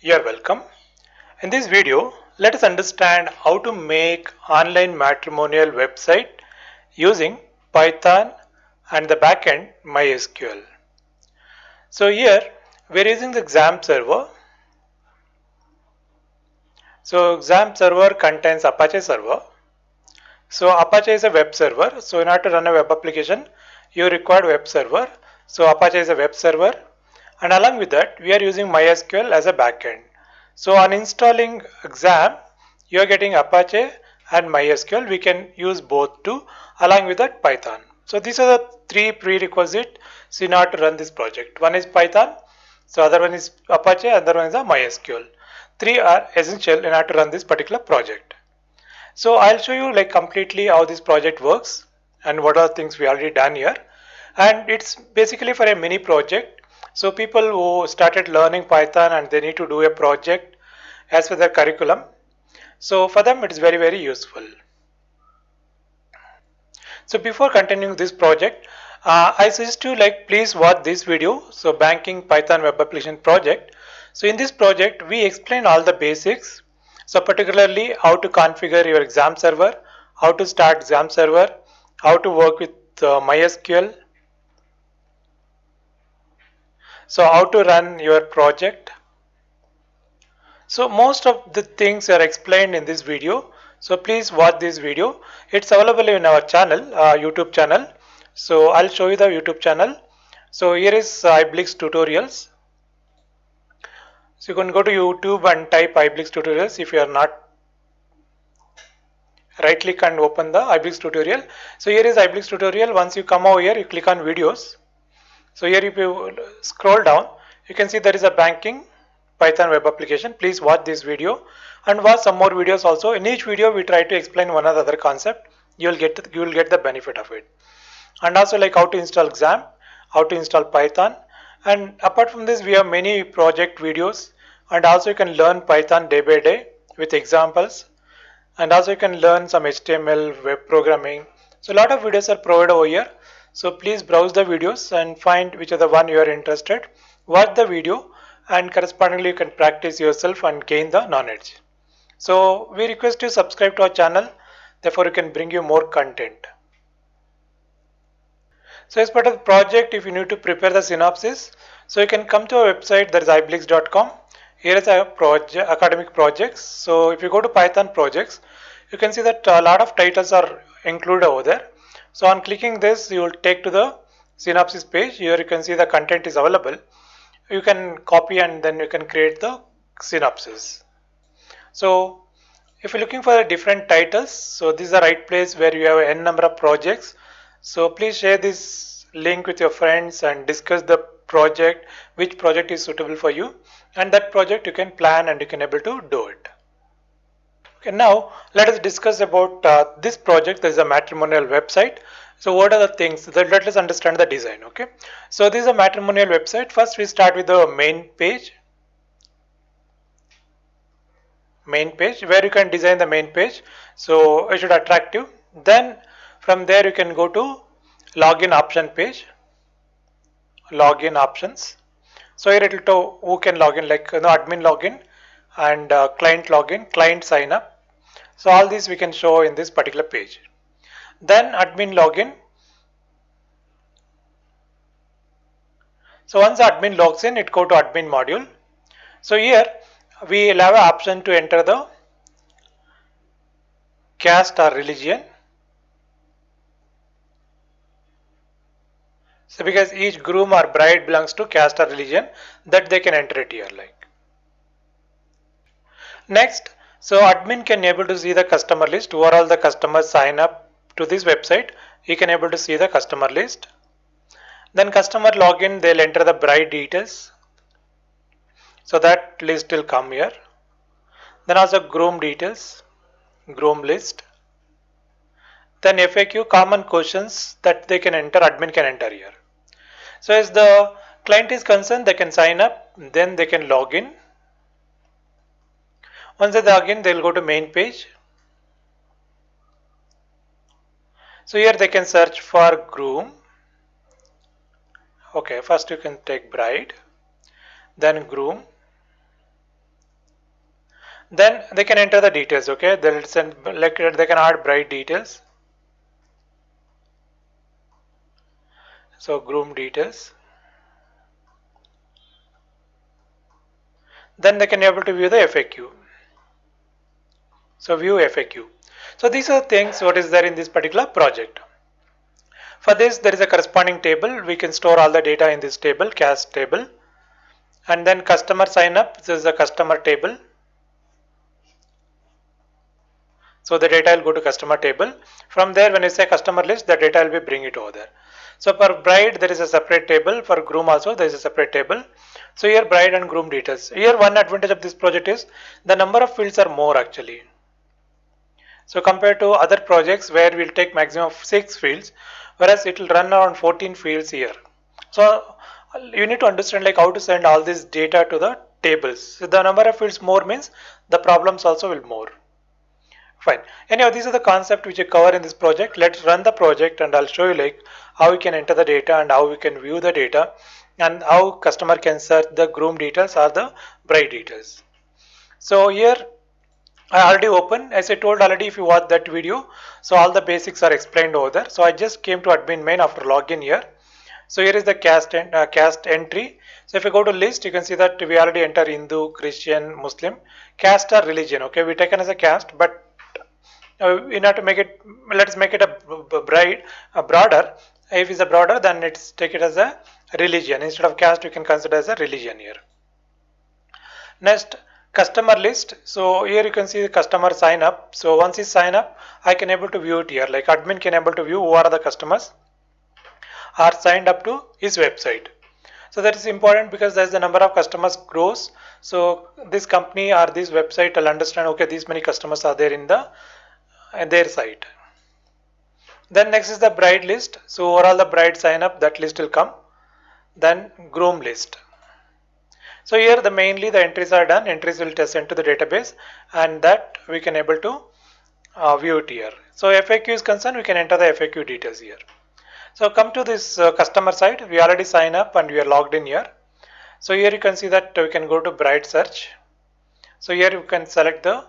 You're welcome. In this video, let us understand how to make online matrimonial website using Python and the backend MySQL. So here we're using the XAMPP server. So XAMPP server contains Apache server. So Apache is a web server. So in order to run a web application, you require web server. So Apache is a web server, and along with that, we are using MySQL as a backend. So on installing XAMPP, you are getting Apache and MySQL. We can use both too, along with that Python. So these are the three prerequisites in order to run this project. One is Python, so other one is Apache, other one is a MySQL. Three are essential in order to run this particular project. So I'll show you like completely how this project works and what are the things we already done here. And it's basically for a mini project. So people who started learning Python and they need to do a project as per their curriculum. So for them it is very useful. So before continuing this project, I suggest you like please watch this video. So banking Python web application project. So in this project we explain all the basics. So particularly how to configure your XAMPP server, how to start XAMPP server, how to work with MySQL. So how to run your project. So most of the things are explained in this video. So please watch this video. It's available in our channel, YouTube channel. So I'll show you the YouTube channel. So here is iBlix tutorials. So you can go to YouTube and type iBlix tutorials if you are not. Right click and open the iBlix tutorial. So here is iBlix tutorial. Once you come over here, you click on videos. So here if you scroll down, you can see there is a banking Python web application. Please watch this video and watch some more videos also. In each video we try to explain one or the other concept. You will get the benefit of it. And also like how to install XAMPP, how to install Python. And apart from this we have many project videos, and also you can learn Python day by day with examples, and also you can learn some HTML, web programming. So a lot of videos are provided over here. So please browse the videos and find which are the one you are interested. Watch the video and correspondingly you can practice yourself and gain the knowledge. So we request you subscribe to our channel, therefore we can bring you more content. So as part of the project, if you need to prepare the synopsis, so you can come to our website, that is iblix.com. Here is our academic projects. So if you go to Python projects, you can see that a lot of titles are included over there. So on clicking this, you will take to the synopsis page. Here you can see the content is available. You can copy and then you can create the synopsis. So if you're looking for different titles, so this is the right place where you have n number of projects. So please share this link with your friends and discuss the project, which project is suitable for you, and that project you can plan and you can able to do it. Okay, now let us discuss about this project. There is a matrimonial website. So what are the things that let us understand the design? Okay, so this is a matrimonial website. First we start with the main page where you can design the main page, so it should attract you. Then from there you can go to login option page, login options. So here it will tell who can login, like admin login and client login, client sign up. So all these we can show in this particular page. Then admin login. So once admin logs in, it go to admin module. So here we will have an option to enter the caste or religion. So because each groom or bride belongs to caste or religion, that they can enter it here like. Next, so admin can able to see the customer list. Who are all the customers sign up to this website? He can able to see the customer list. Then customer login, they'll enter the bride details. So that list will come here. Then also groom details, groom list. Then FAQ, common questions that they can enter, admin can enter here. So as the client is concerned, they can sign up, then they can log in. Once they log in, they'll go to main page. So here they can search for groom. Okay, first you can take bride, then groom. Then they can enter the details. Okay, they'll send, like they can add bride details. So groom details. Then they can be able to view the FAQ. So view FAQ. So these are things what is there in this particular project. For this, there is a corresponding table. We can store all the data in this table, caste table. And then customer sign up. This is a customer table. So the data will go to customer table. From there, when you say customer list, the data will be bring it over there. So for bride, there is a separate table. For groom also, there is a separate table. So here bride and groom details. Here one advantage of this project is the number of fields are more actually. So compared to other projects where we'll take maximum of 6 fields, whereas it will run around 14 fields here. So you need to understand like how to send all this data to the tables. So the number of fields more means the problems also will more. Fine. Anyhow, these are the concepts which I cover in this project. Let's run the project and I'll show you like how we can enter the data and how we can view the data and how customer can search the groom details or the bride details. So here I already opened, as I told already if you watch that video, so all the basics are explained over there. So I just came to admin main after login here. So here is the caste entry. So if you go to list, you can see that we already enter Hindu, Christian, Muslim, caste or religion. Okay, we taken as a caste, but in order to make it, let's make it a broader. If it's a broader, then let's take it as a religion. Instead of caste, we can consider as a religion here. Next, customer list. So here you can see the customer sign up. So once you sign up, I can able to view it here. Like admin can able to view who are the customers are signed up to his website. So that is important because as the number of customers grows, so this company or this website will understand, okay, these many customers are there in their site. Then next is the bride list. So overall the bride sign up, that list will come. Then groom list. So here mainly the entries are done. Entries will test into the database and that we can able to view it here. So FAQ is concerned, we can enter the FAQ details here. So come to this customer side. We already sign up and we are logged in here. So here you can see that we can go to bride search. So here you can select the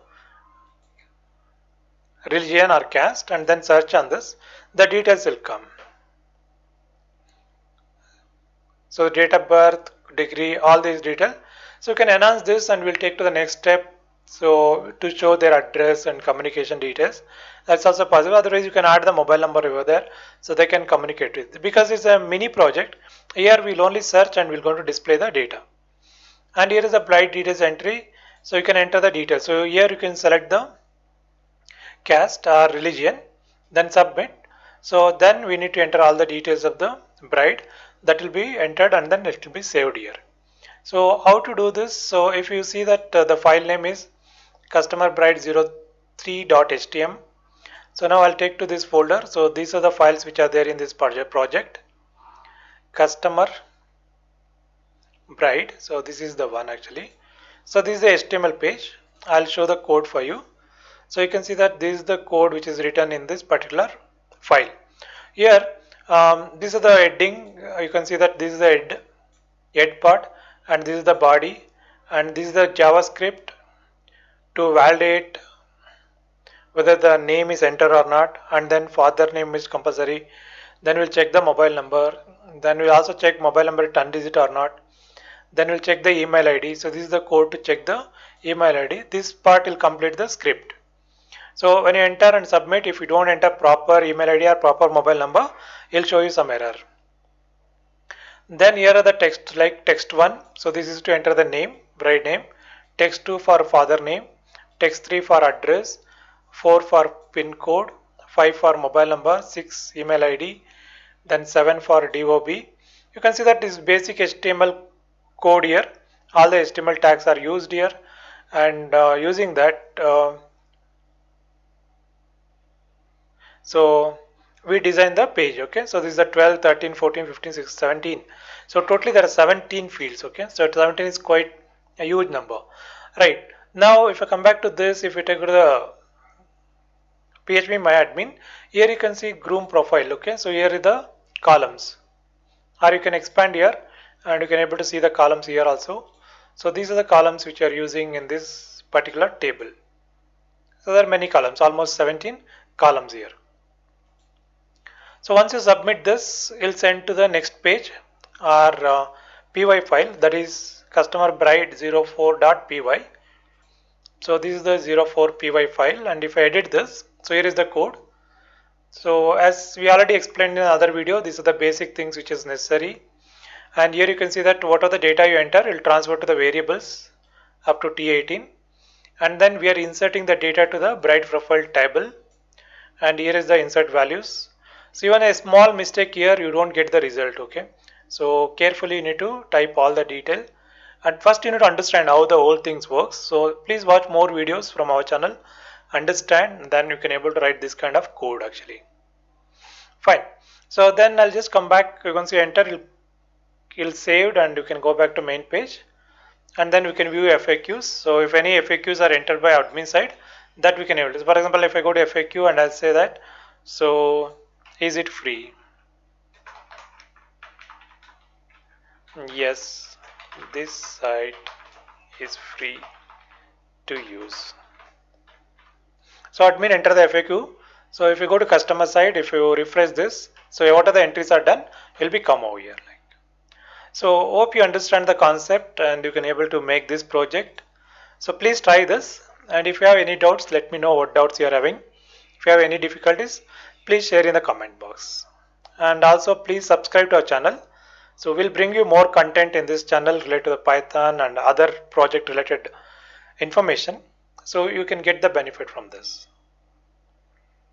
religion or caste and then search on this. The details will come. So date of birth, degree, all these details. So you can enhance this and we'll take to the next step. So to show their address and communication details, that's also possible. Otherwise you can add the mobile number over there so they can communicate with. Because it's a mini project, here we'll only search and we're going to display the data. And here is the bride details entry. So you can enter the details. So here you can select the caste or religion, then submit. So then we need to enter all the details of the bride. That will be entered and then it will be saved here. So how to do this? So if you see that the file name is customer bride03.htm. So now I'll take to this folder. So these are the files which are there in this project. Customer bride. So this is the one actually. So this is the HTML page. I'll show the code for you. So you can see that this is the code which is written in this particular file. Here, this is the heading. You can see that this is the head part, and this is the body, and this is the JavaScript to validate whether the name is entered or not, and then father name is compulsory. Then we'll check the mobile number. Then we'll also check mobile number 10 digit or not. Then we'll check the email ID. So this is the code to check the email ID. This part will complete the script. So when you enter and submit, if you don't enter proper email ID or proper mobile number, it'll show you some error. Then here are the text like text 1. So this is to enter the name, bride name. Text 2 for father name. Text 3 for address. 4 for pin code. 5 for mobile number. 6 email ID. Then 7 for DOB. You can see that this basic HTML code here. All the HTML tags are used here. And using that, so we design the page. Okay, so this is the 12, 13, 14, 15, 16, 17. So totally there are 17 fields. Okay, so 17 is quite a huge number. Right, now if I come back to this, if you take to the PHPMyAdmin, here you can see groom profile. Okay, so here is the columns, or you can expand here and you can able to see the columns here also. So these are the columns which are using in this particular table. So there are many columns, almost 17 columns here. So once you submit this, it'll send to the next page our py file, that is customer bride 04.py. So this is the 04 py file, and if I edit this, so here is the code. So as we already explained in another video, these are the basic things which is necessary. And here you can see that what are the data you enter, it will transfer to the variables up to T18. And then we are inserting the data to the bride profile table. And here is the insert values. So even a small mistake here, you don't get the result, okay? So carefully you need to type all the detail. And first you need to understand how the whole things works. So please watch more videos from our channel, understand, then you can able to write this kind of code actually. Fine. So then I'll just come back. Once you enter, it'll saved, and you can go back to main page, and then we can view FAQs. So if any FAQs are entered by admin side, that we can able to. For example, if I go to FAQ and I'll say that, so is it free? Yes, this site is free to use. So admin enter the FAQ. So if you go to customer side, if you refresh this, so what are the entries are done, will be come over here. So hope you understand the concept and you can able to make this project. So please try this, and if you have any doubts, let me know what doubts you are having. If you have any difficulties, please share in the comment box. And also please subscribe to our channel. So we'll bring you more content in this channel related to the Python and other project related information, so you can get the benefit from this.